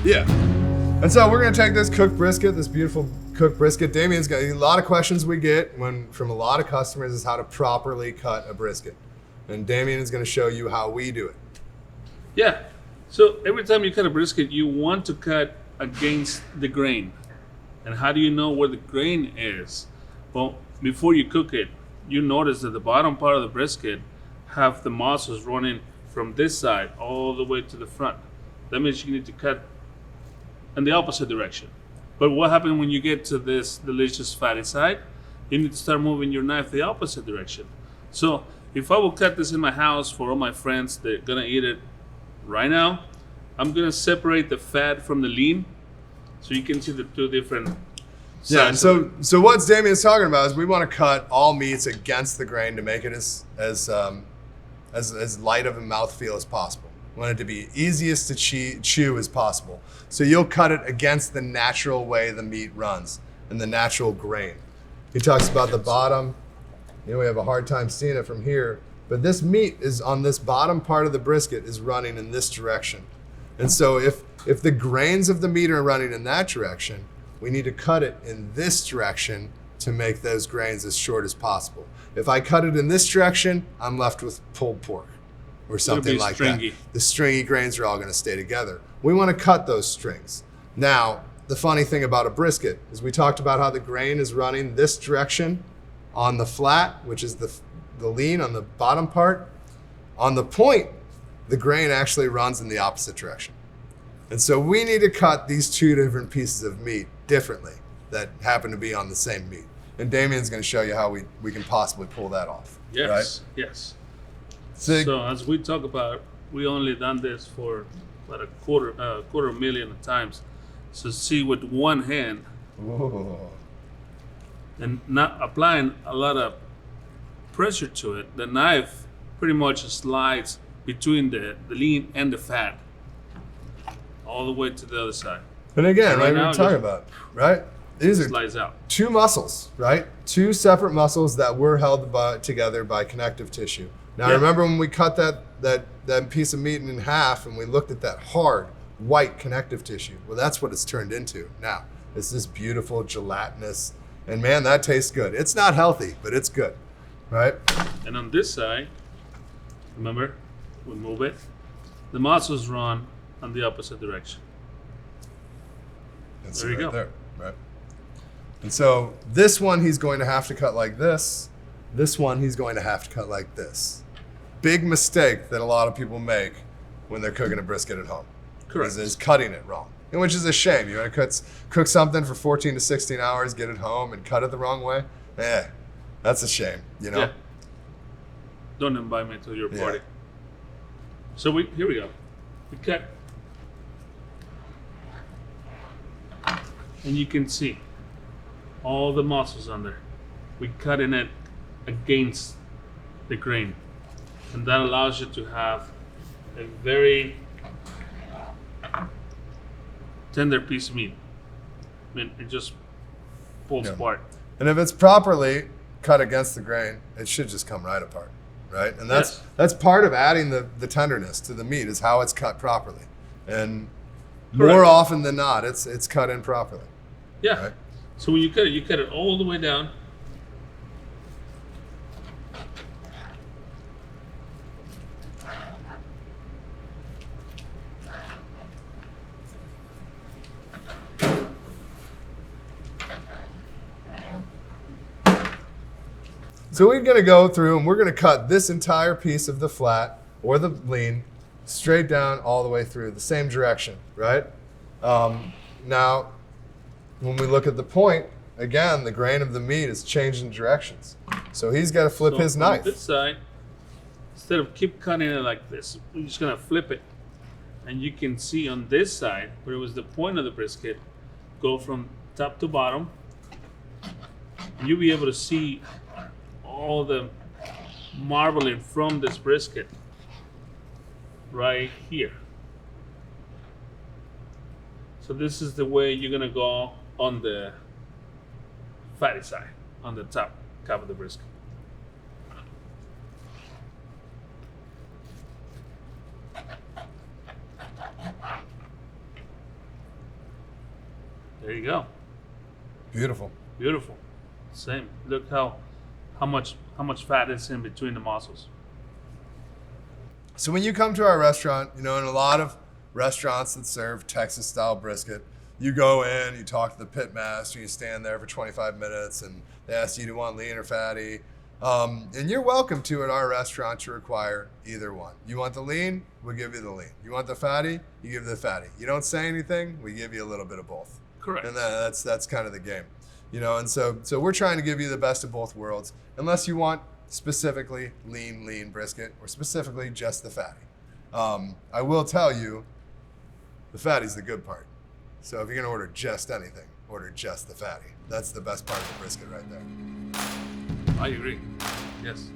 Yeah. And so we're gonna take this cooked brisket, this beautiful cooked brisket. Damian's got a lot of questions we get from a lot of customers is how to properly cut a brisket. And Damian is gonna show you how we do it. Yeah. So every time you cut a brisket, you want to cut against the grain. And how do you know where the grain is? Well, before you cook it, you notice that the bottom part of the brisket have the muscles running from this side all the way to the front. That means you need to cut in the opposite direction. But what happens when you get to this delicious fatty side? You need to start moving your knife the opposite direction. So if I will cut this in my house for all my friends that are gonna eat it right now, I'm gonna separate the fat from the lean so you can see the two different sides. Yeah, and so what Damian's talking about is we want to cut all meats against the grain to make it as light of a mouthfeel as possible. We want it to be easiest to chew as possible. So you'll cut it against the natural way the meat runs and the natural grain. He talks about the bottom. You know, we have a hard time seeing it from here, but this meat is on this bottom part of the brisket is running in this direction. And so if the grains of the meat are running in that direction, we need to cut it in this direction to make those grains as short as possible. If I cut it in this direction, I'm left with pulled pork or something like stringy. that. The stringy grains are all gonna stay together. We wanna cut those strings. Now, the funny thing about a brisket is we talked about how the grain is running this direction on the flat, which is the lean on the bottom part. On the point, the grain actually runs in the opposite direction. And so we need to cut these two different pieces of meat differently that happen to be on the same meat. And Damian's gonna show you how we can possibly pull that off. Yes, right? yes. So as we talk about, we only done this for about a quarter million of times. So see with one hand and not applying a lot of pressure to it, the knife pretty much slides between the lean and the fat all the way to the other side. And again, right like now, we're talking about, right? These are Slides out. two muscles, right? Two separate muscles that were held together by connective tissue. Now, Yeah. remember when we cut that piece of meat in half and we looked at that hard, white connective tissue? Well, that's what it's turned into now. It's this beautiful gelatinous, and man, that tastes good. It's not healthy, but it's good, right? And on this side, remember, we move it. The muscles run on the opposite direction. That's There you right go. there, right? And so this one he's going to have to cut like this. This one he's going to have to cut like this. Big mistake that a lot of people make when they're cooking a brisket at home. Correct. Is cutting it wrong, and which is a shame. You want to cook something for 14 to 16 hours, get it home, and cut it the wrong way? That's a shame, you know? Yeah. Don't invite me to your Yeah. party. So here we go. We cut. And you can see all the muscles on there. We cutting it against the grain. And that allows you to have a very tender piece of meat. I mean, it just pulls Yeah. apart. And if it's properly cut against the grain, it should just come right apart, right? And that's part of adding the tenderness to the meat is how it's cut properly. And more Correct. often than not, it's cut in properly. Yeah. Right. So when you cut it all the way down. So we're gonna go through and we're gonna cut this entire piece of the flat or the lean straight down all the way through the same direction, right? Now, when we look at the point, again, the grain of the meat is changing directions. So he's got to flip So his on knife. this side, instead of keep cutting it like this, we're just gonna flip it. And you can see on this side, where it was the point of the brisket, go from top to bottom. And you'll be able to see all the marbling from this brisket right here. So this is the way you're gonna go on the fatty side, on the top of the brisket. There you go. Beautiful. Beautiful. Same. Look how much fat is in between the muscles. So when you come to our restaurant, in a lot of restaurants that serve Texas-style brisket, you go in, you talk to the pit master, you stand there for 25 minutes, and they ask you, do you want lean or fatty? And you're welcome to at our restaurant to require either one. You want the lean, we'll give you the lean. You want the fatty, you give the fatty. You don't say anything, we give you a little bit of both. Correct. And that's kind of the game. And so we're trying to give you the best of both worlds, unless you want specifically lean brisket or specifically just the fatty. I will tell you, the fatty's the good part. So if you're gonna order just anything, order just the fatty. That's the best part of the brisket right there. I agree. Yes.